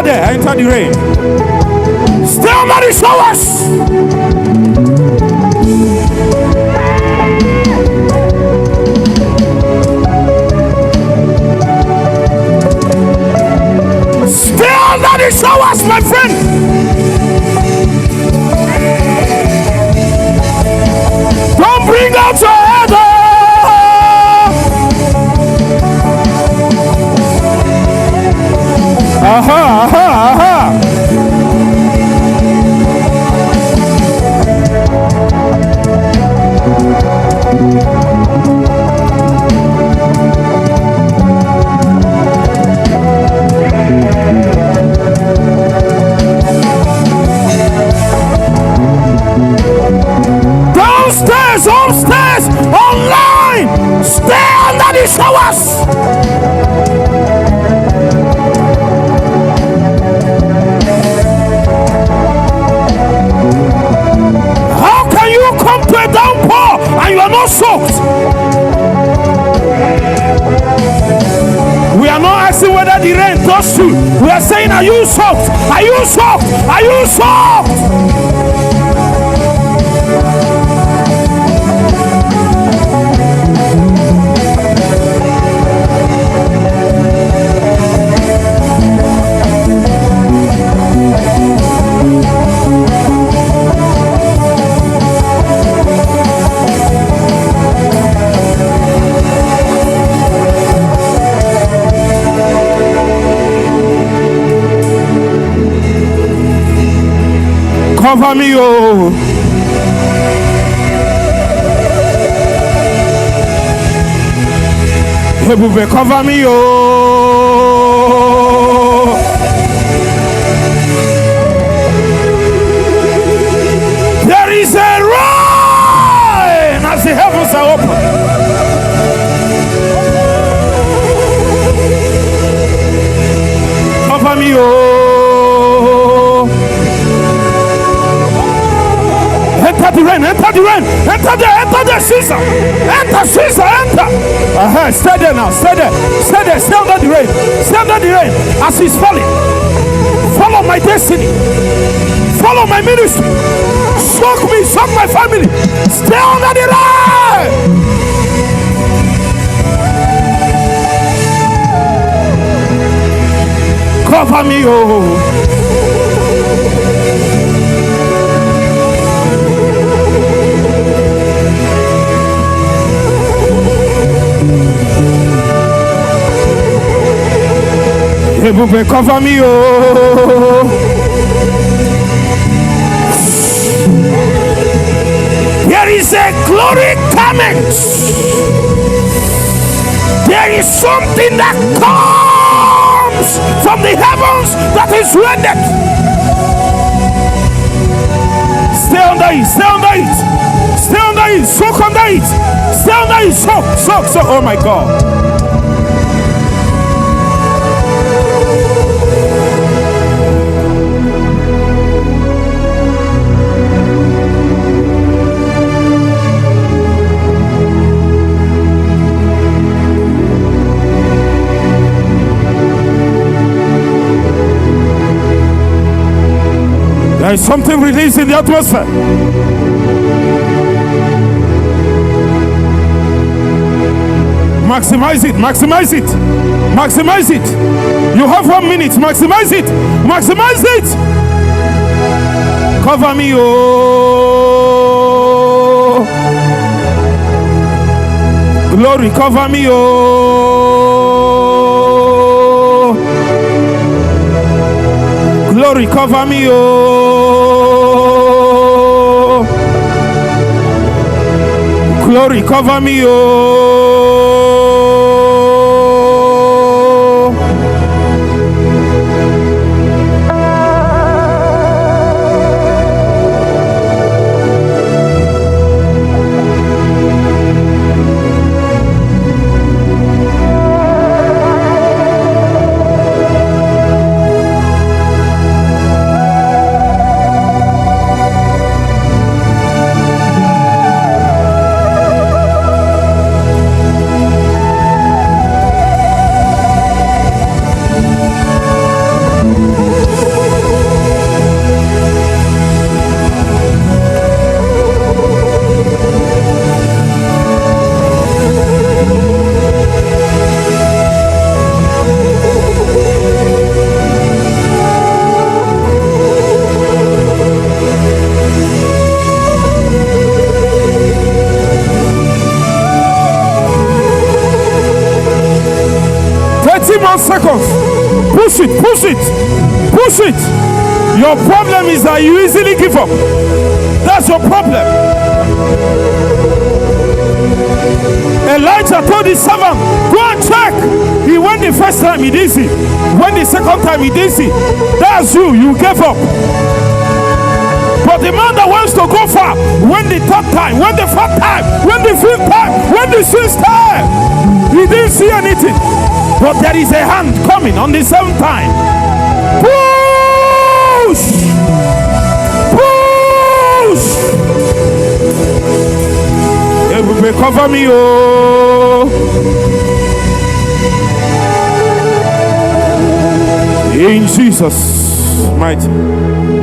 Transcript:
there. Enter the rain. Stay under the showers. Stay under the showers, my friend. Don't bring out your head. Downstairs, upstairs, online, stay under the showers. How can you come to a downpour and you are not soaked? We are not asking whether the rain touched you. We are saying, are you soaked? Are you soaked? Are you soaked? Cover me, oh. Hebube, cover me, oh. There is a rain as the heavens are open. Cover me, oh. Enter the rain, enter the rain, enter the season, enter season, enter. Stay there now, stay there, stay there, stay under the rain, stay under the rain as it's falling. Follow my destiny, follow my ministry, soak me, soak my family, stay under the rain. Cover me, oh. Hebube, cover me, oh. There is a glory coming. There is something that comes from the heavens that is rendered. Stay under it, stay under it, stay under it, soak under it, stay under it, soak. Oh my God. There is something released in the atmosphere. Maximize it, maximize it, maximize it. You have 1 minute, maximize it, maximize it. Cover me, oh. Glory, cover me, oh. Glory, cover me, oh. Glory, cover me, oh. Push it, push it, push it. Your problem is that you easily give up. That's your problem. Elijah told his servant, go and check. He went the first time, he didn't see. When the second time, he didn't see. That's you gave up. But the man that wants to go far, when the third time, when the fourth time, when the fifth time, when the sixth time, he didn't see anything. But there is a hand coming on the seventh time. Push! Push! It will recover me, oh. In Jesus' mighty.